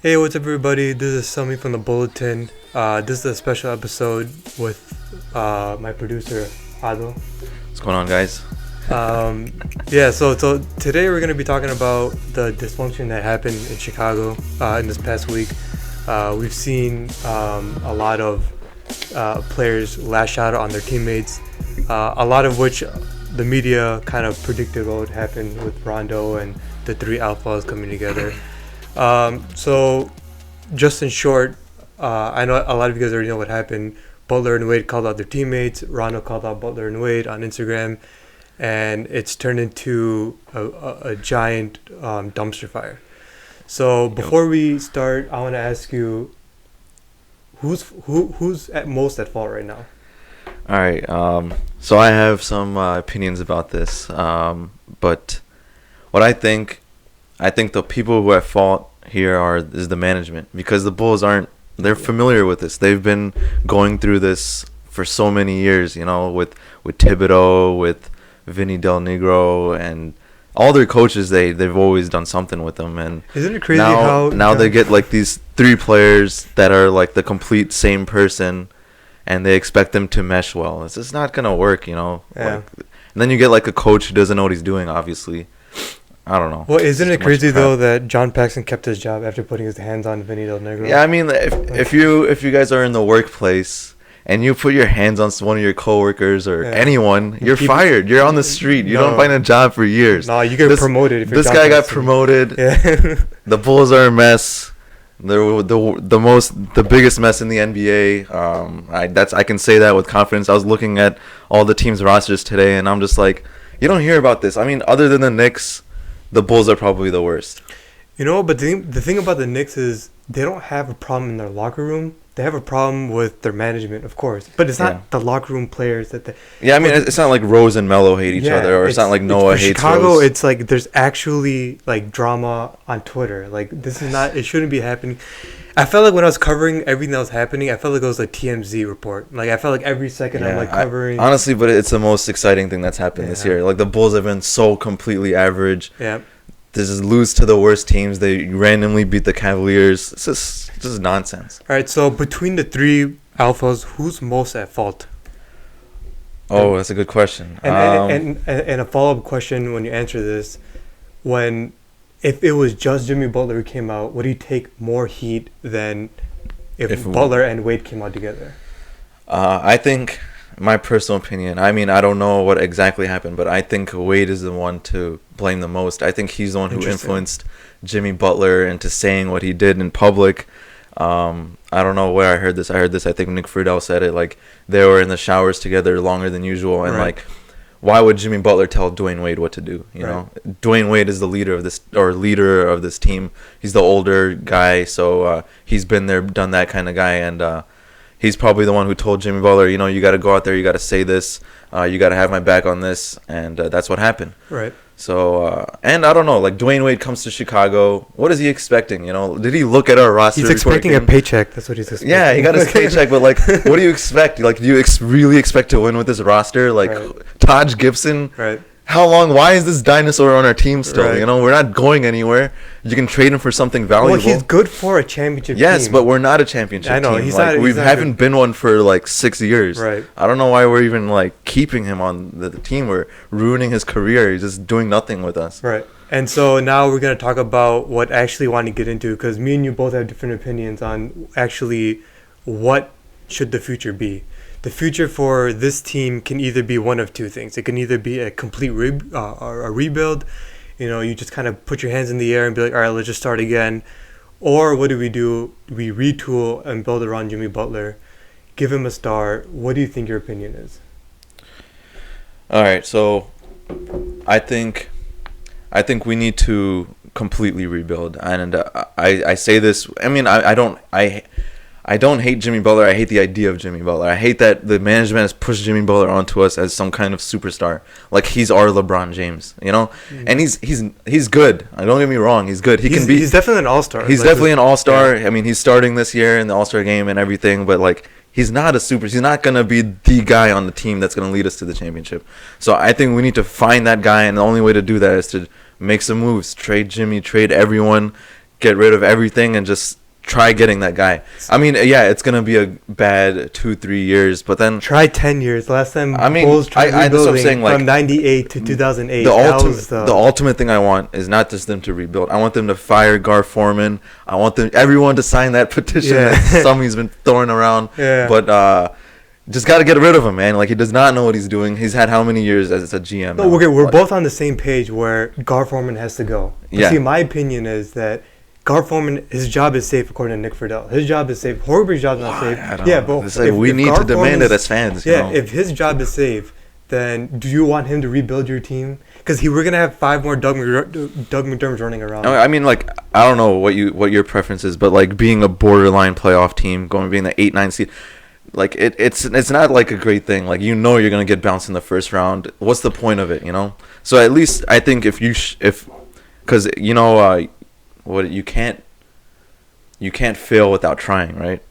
Hey, what's up, everybody? This is Sami from the Bulletin. This is a special episode with my producer, Ado. What's going on, guys? So today we're going to be talking about the dysfunction that happened in Chicago in this past week. We've seen a lot of players lash out on their teammates, a lot of which the media kind of predicted what would happen with Rondo and the three alphas coming together. So just in short, I know a lot of you guys already know what happened. Butler and Wade called out their teammates. Rondo called out Butler and Wade on Instagram, and it's turned into a giant dumpster fire. So before we start, I want to ask you, who's at most at fault right now? All right. So I have some opinions about this, but what I think the people who are at fault here is the management, because the Bulls they're familiar with this. They've been going through this for so many years, with Thibodeau, with Vinny Del Negro, and all their coaches. They've always done something with them. And isn't it crazy now they get like these three players that are like the complete same person, and they expect them to mesh well. It's just not gonna work, Yeah. And then you get like a coach who doesn't know what he's doing, obviously. I don't know. Well, isn't it crazy though that John Paxson kept his job after putting his hands on Vinny Del Negro? Yeah, I mean, if you guys are in the workplace and you put your hands on one of your coworkers or anyone, you're fired. You're on the street. You don't find a job for years. No, you get promoted. If this guy got promoted. Yeah. The Bulls are a mess. They're the biggest mess in the NBA. I can say that with confidence. I was looking at all the teams' rosters today, and I'm just like, you don't hear about this. I mean, other than the Knicks, the Bulls are probably the worst. But the thing about the Knicks is they don't have a problem in their locker room. They have a problem with their management, of course. But it's not the locker room players that Yeah, I mean, it's not like Rose and Melo hate each other, or it's not like Noah hates Chicago, Rose. it's like there's actually like drama on Twitter. Like this is not. It shouldn't be happening. I felt like when I was covering everything that was happening, I felt like it was like TMZ report. Like I felt like every second I'm like covering. Honestly, but it's the most exciting thing that's happened this year. Like the Bulls have been so completely average. Yeah. This is lose to the worst teams. They randomly beat the Cavaliers. It's just nonsense. All right, so between the three alphas, who's most at fault? Oh, that's a good question. And a follow-up question when you answer this, if it was just Jimmy Butler who came out, would he take more heat than if Butler and Wade came out together? I think, my personal opinion, I mean, I don't know what exactly happened, but I think Wade is the one to blame the most. I think he's the one who influenced Jimmy Butler into saying what he did in public. I don't know where I heard this. I think Nick Friedel said it, like they were in the showers together longer than usual, and like, why would Jimmy Butler tell Dwayne Wade what to do? You know, Dwayne Wade is the leader of this team. He's the older guy, so he's been there, done that kind of guy, and he's probably the one who told Jimmy Butler, you got to go out there, you got to say this, you got to have my back on this, and that's what happened. Right. So, and I don't know, like Dwayne Wade comes to Chicago, what is he expecting? Did he look at our roster? He's expecting a paycheck. That's what he's expecting. Yeah, he got his paycheck, but like, what do you expect? Like, do you really expect to win with this roster? Like, Taj Gibson? Right. How long? Why is this dinosaur on our team still? Right. We're not going anywhere. You can trade him for something valuable. Well, he's good for a championship team. Yes, but we're not a championship team. I know. We haven't been one for like 6 years. Right. I don't know why we're even like keeping him on the team. We're ruining his career. He's just doing nothing with us. Right. And so now we're going to talk about what I actually want to get into, because me and you both have different opinions on actually what should the future be. The future for this team can either be one of two things. It can either be a complete a rebuild. You just kind of put your hands in the air and be like, all right, let's just start again. Or what do? We retool and build around Jimmy Butler, give him a star. What do you think your opinion is? All right, so I think we need to completely rebuild. And I say this, I mean, I don't hate Jimmy Butler. I hate the idea of Jimmy Butler. I hate that the management has pushed Jimmy Butler onto us as some kind of superstar. Like he's our LeBron James, And he's good. Don't get me wrong. He's good. He's definitely an all-star. He's definitely an all-star. Yeah. I mean, he's starting this year in the all-star game and everything. But like, he's not He's not gonna be the guy on the team that's gonna lead us to the championship. So I think we need to find that guy, and the only way to do that is to make some moves, trade Jimmy, trade everyone. get rid of everything and just try getting that guy. I mean, yeah, it's gonna be a bad 2-3 years, but then try 10 years. Last time I mean, Bulls tried that's what I'm rebuilding saying, like, from 98 to 2008. the ultimate thing I want is not just them to rebuild. I want them to fire Gar Forman. I want everyone to sign that petition that Summy's been throwing around. Yeah. But just got to get rid of him, man. Like, he does not know what he's doing. He's had how many years as a GM? No, okay, we're both on the same page where Gar Forman has to go. But Yeah. see, my opinion is that Gar Forman, his job is safe according to Nick Friedel. His job is safe. Horbury's job's not safe. I don't Yeah, know. but It's like we need to demand it as fans. Yeah, you know? if his job is safe, then do you want him to rebuild your team? Because we're gonna have 5 more Doug McDermott's running around. I mean, like, I don't know what your preference is, but like being a borderline playoff team, being the 8-9 seed, like it's not like a great thing. Like, you're gonna get bounced in the first round. What's the point of it? You know. So at least I think if because what you can't fail without trying, right?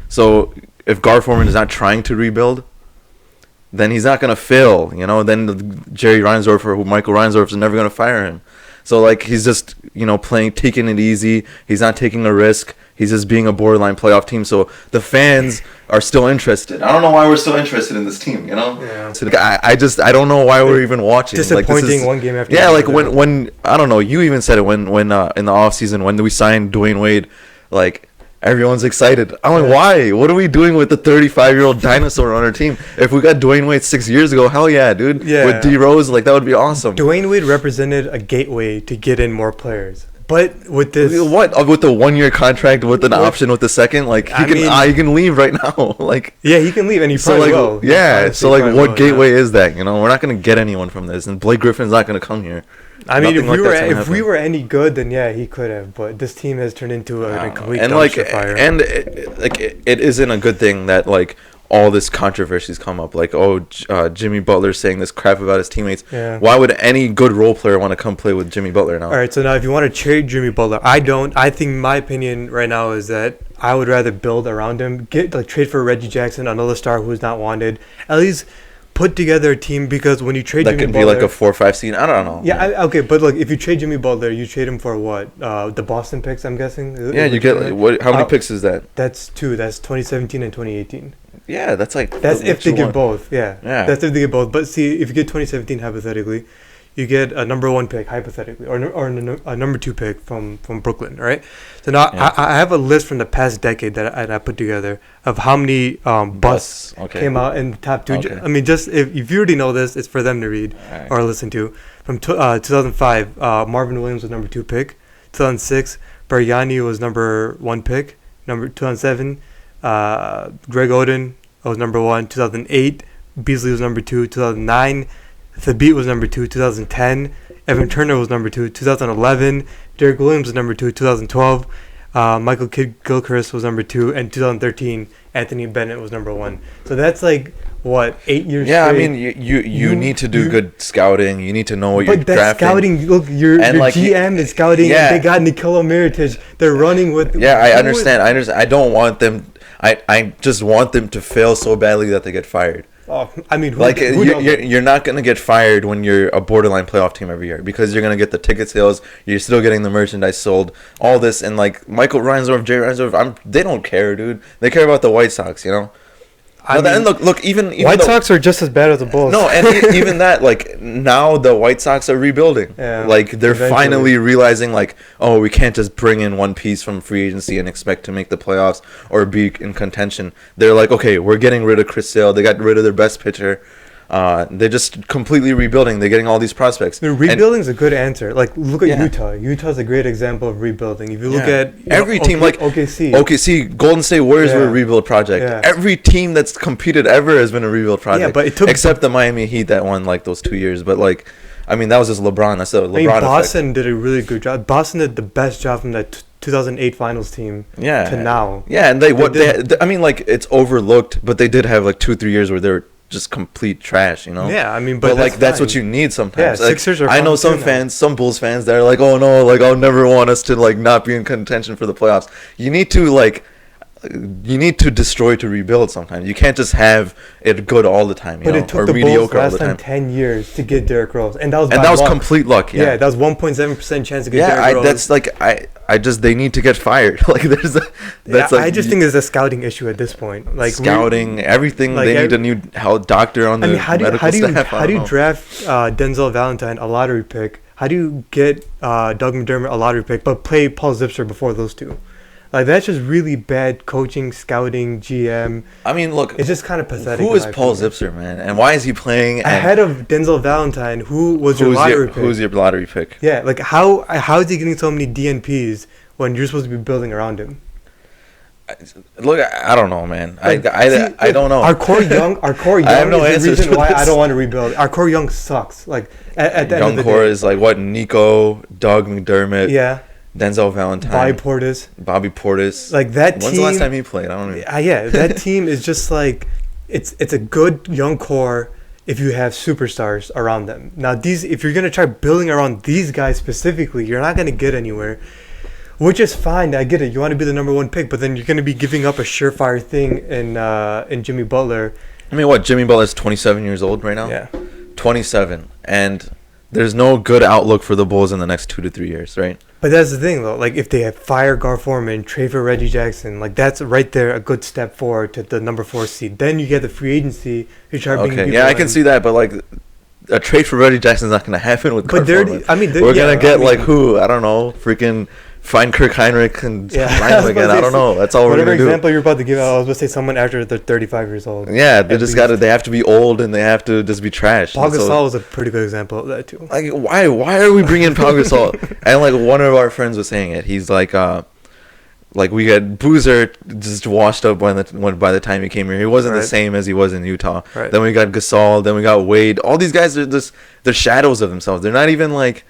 So if Gar Forman is not trying to rebuild, then he's not gonna fail, you know. Then Jerry Reinsdorf or Michael Reinsdorf is never gonna fire him. So like he's just taking it easy. He's not taking a risk. He's just being a borderline playoff team. So the fans are still interested. I don't know why we're still interested in this team, you know. Yeah. So I don't know why we're even watching. Disappointing one game after. Yeah, like when I don't know. You even said it when in the off season when we signed Dwayne Wade, like. Everyone's excited. I'm like, why? What are we doing with the 35-year-old dinosaur on our team? If we got Dwayne Wade 6 years ago, hell yeah, dude. Yeah. With D Rose, like, that would be awesome. Dwayne Wade represented a gateway to get in more players. But with this, what with the 1-year contract with an option with the second, like he can leave right now, like yeah, he can leave and he probably will. Yeah, so like what gateway is that? You know, we're not gonna get anyone from this, and Blake Griffin's not gonna come here. I mean, if we were any good, then yeah, he could have. But this team has turned into a complete dumpster fire. And it isn't a good thing that like all this controversies come up. Like, Jimmy Butler saying this crap about his teammates. Yeah. Why would any good role player want to come play with Jimmy Butler now? All right, so now if you want to trade Jimmy Butler, I don't. I think my opinion right now is that I would rather build around him, trade for Reggie Jackson, another star who's not wanted. At least put together a team, because when you trade Jimmy Butler, that could be like a 4-5 seed. I don't know. Yeah, okay, but look, if you trade Jimmy Butler, you trade him for what? The Boston picks, I'm guessing. Yeah, you get how many picks is that? That's 2. That's 2017 and 2018. Yeah, that's if they get both. Yeah, that's if they get both. But see, if you get 2017 hypothetically, you get a number 1 pick hypothetically, or a number 2 pick from Brooklyn, right? So now I have a list from the past decade that I put together of how many busts came out in the top 2. Okay. I mean, just if you already know this, it's for them to read or listen to. From 2005, Marvin Williams was number 2 pick. 2006, Bargnani was number 1 pick. 2007, Greg Oden was number 1. 2008, Beasley was number 2. 2009, Thabit was number 2. 2010, Evan Turner was number 2. 2011, Derek Williams was number 2. 2012, Michael Kidd-Gilchrist was number 2. And 2013, Anthony Bennett was number 1. So that's like, what, 8 years straight? I mean, you need to do good scouting. You need to know what you're drafting. But that scouting, look, your GM is scouting. Yeah. They got Nikola Mirotic. They're running with... Yeah, I understand. I don't want them... I just want them to fail so badly that they get fired. Oh, I mean, you're not going to get fired when you're a borderline playoff team every year, because you're going to get the ticket sales. You're still getting the merchandise sold. All this, and like Michael Reinsdorf, Jerry Reinsdorf, they don't care, dude. They care about the White Sox, you know. And look, even White Sox are just as bad as the Bulls. No, and even that, like, now the White Sox are rebuilding. Yeah, like, they're finally realizing, like, oh, we can't just bring in one piece from free agency and expect to make the playoffs or be in contention. They're like, okay, we're getting rid of Chris Sale. They got rid of their best pitcher. They're just completely rebuilding. They're getting all these prospects. Rebuilding is a good answer. Like, look at Utah. Utah's a great example of rebuilding. If you look at every team, like OKC, Golden State Warriors were a rebuild project. Yeah. Every team that's competed ever has been a rebuild project. Yeah, but it took except the Miami Heat that won like those 2 years. But like, I mean, that was just LeBron. That's the LeBron effect. Boston did a really good job. Boston did the best job from that 2008 Finals team to now. Yeah, and I mean, like, it's overlooked, but they did have like 2-3 years where they were just complete trash, you know. Yeah, I mean, but like that's what you need sometimes. Yeah, like, Sixers are. I know some fans, some Bulls fans, that are like, oh no, like I'll never want us to like not be in contention for the playoffs. You need to like you need to destroy to rebuild sometimes. You can't just have it good all the time, but it took the Bulls last time 10 years to get Derrick Rose, and that was luck. Complete luck. Yeah, that was 1.7% chance to get Derrick Rose. That's like I just they need to get fired. Like I just think it's a scouting issue at this point. Like scouting, everything. Like, they need a new doctor on the medical staff. How do you draft Denzel Valentine, a lottery pick? How do you get Doug McDermott, a lottery pick, but play Paul Zipser before those two? Like, that's just really bad coaching, scouting, GM. I mean, look, it's just kind of pathetic. Who is Paul Zipser, man, and why is he playing ahead of Denzel Valentine? Who was your lottery pick? Who's your lottery pick? Yeah, like how is he getting so many DNPs when you're supposed to be building around him? Look, I don't know, man. I don't know. Our core young I have no is the reason why I don't want to rebuild. Our core young sucks. Like at the end of the core day. Is like what? Nico, Doug McDermott. Yeah. Denzel Valentine, Bobby Portis. Like that team. When's the last time he played? I don't know. Yeah, that team is just like it's a good young core if you have superstars around them. Now if you're gonna try building around these guys specifically, you're not gonna get anywhere. Which is fine. I get it. You want to be the number one pick, but then you're gonna be giving up a surefire thing in Jimmy Butler. I mean, what? Jimmy Butler's 27 years old right now. Yeah, 27, and there's no good outlook for the Bulls in the next 2 to 3 years, right? But that's the thing, though. Like, if they fire Gar Forman, trade for Reggie Jackson, like, that's right there a good step forward to the number 4 seed. Then you get the free agency. You start bringing people I can see that, but, like, a trade for Reggie Jackson is not going to happen with Gar Forman. We're going to get, who? I don't know, freaking... Find Kirk Heinrich and sign him again. I don't know. That's all we're gonna do. Whatever example you're about to give out, I was going to say someone after they're 35 years old. Yeah, they just they have to be old and they have to just be trash. Paul Gasol was a pretty good example of that too. Like, why are we bringing Paul Gasol? And like one of our friends was saying it. He's like we had Boozer just washed up by the time he came here. He wasn't the same as he was in Utah. Right. Then we got Gasol. Then we got Wade. All these guys are just they're shadows of themselves. They're not even like.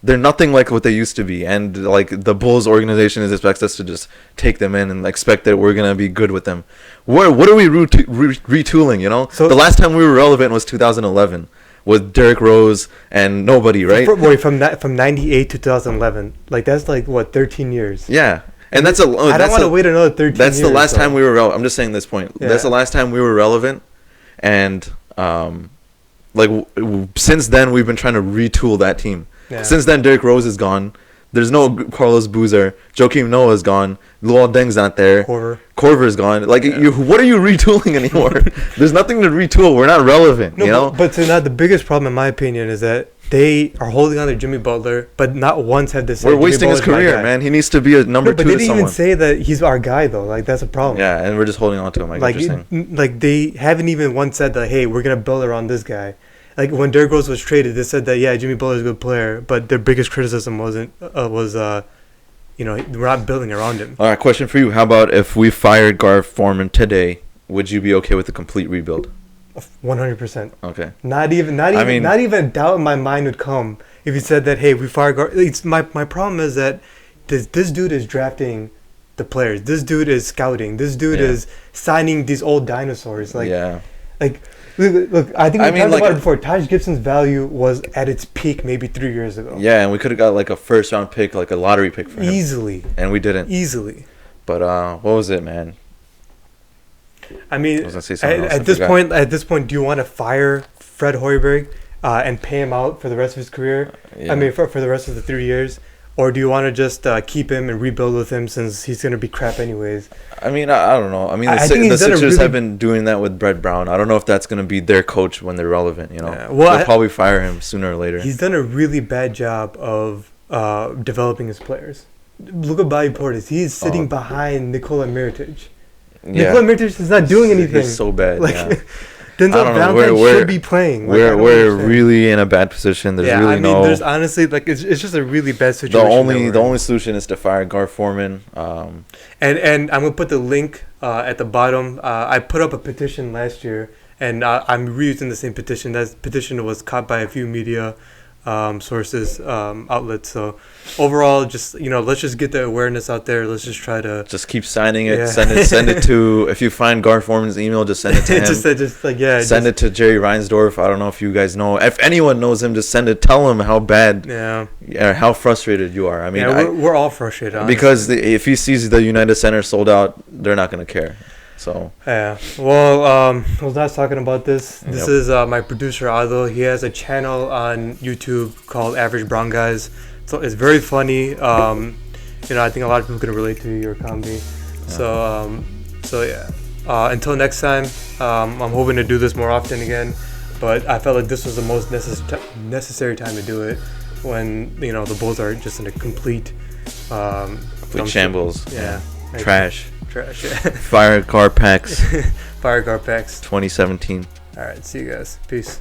They're nothing like what they used to be, and like the Bulls organization expects us to just take them in and expect that we're gonna be good with them. What are we retooling? You know, so the last time we were relevant was 2011 with Derrick Rose and nobody, right? From 98 to 2011, like that's like what 13 years. Yeah, and that's I don't want to wait another 13. That's the last time we were relevant. I'm just saying this point. Yeah. That's the last time we were relevant, and since then we've been trying to retool that team. Yeah. Since then, Derrick Rose is gone. There's no Carlos Boozer. Joakim Noah is gone. Luol Deng's not there. Korver's gone. Like, what are you retooling anymore? There's nothing to retool. We're not relevant, you know? But so now the biggest problem, in my opinion, is that they are holding on to Jimmy Butler, but not once have this. We're wasting his career, man. He needs to be a number 2 to someone. But they didn't even say that he's our guy, though. Like, that's a problem. Yeah, and we're just holding on to him. Like they haven't even once said that, hey, we're going to build around this guy. Like when Derrick Rose was traded, they said that Jimmy Butler is a good player, but their biggest criticism was we're not building around him. All right, question for you: how about if we fired Gar Forman today? Would you be okay with a complete rebuild? 100%. Okay. Not even a doubt in my mind would come if you said that. Hey, we fired Gar. It's my problem is that this dude is drafting the players. This dude is scouting. This dude is signing these old dinosaurs. Look, I think we talked about it before. Taj Gibson's value was at its peak maybe 3 years ago. Yeah, and we could have got like a first round pick, like a lottery pick for him. Easily. And we didn't. Easily. But what was it, man? I mean, at this point, do you want to fire Fred Hoiberg and pay him out for the rest of his career? Yeah. I mean, for the rest of the 3 years? Or do you want to just keep him and rebuild with him since he's going to be crap anyways? I mean, I don't know. I mean, the Sixers have been doing that with Brett Brown. I don't know if that's going to be their coach when they're relevant, you know. Yeah. Well, they'll probably fire him sooner or later. He's done a really bad job of developing his players. Look at Bobby Portis. He's sitting behind Nikola Mirotic. Yeah. Nikola Mirotic is not doing anything. He's so bad, Denzel Valentine should be playing. We're really in a bad position. There's honestly it's just a really bad situation. The only solution is to fire Gar Forman. And I'm gonna put the link at the bottom. I put up a petition last year, and I'm reusing the same petition. That petition was caught by a few media. sources, outlets. So overall, just let's just get the awareness out there. Let's just try to just keep signing it. Yeah. Send it to, if you find Gar Forman's email, just send it to him. Send it to Jerry Reinsdorf. I don't know if you guys know. If anyone knows him, just send it. Tell him how bad, how frustrated you are. I mean, we're all frustrated, honestly. Because if he sees the United Center sold out, they're not gonna care. So yeah. Well, I was not talking about this. This is my producer Adil. He has a channel on YouTube called Average Brown Guys. So it's very funny. I think a lot of people can relate to your comedy. Yeah. So yeah. Until next time, I'm hoping to do this more often again. But I felt like this was the most necessary time to do it when the Bulls are just in a complete shambles. Yeah. Trash. Yeah. Fire car packs. 2017. All right, see you guys. Peace.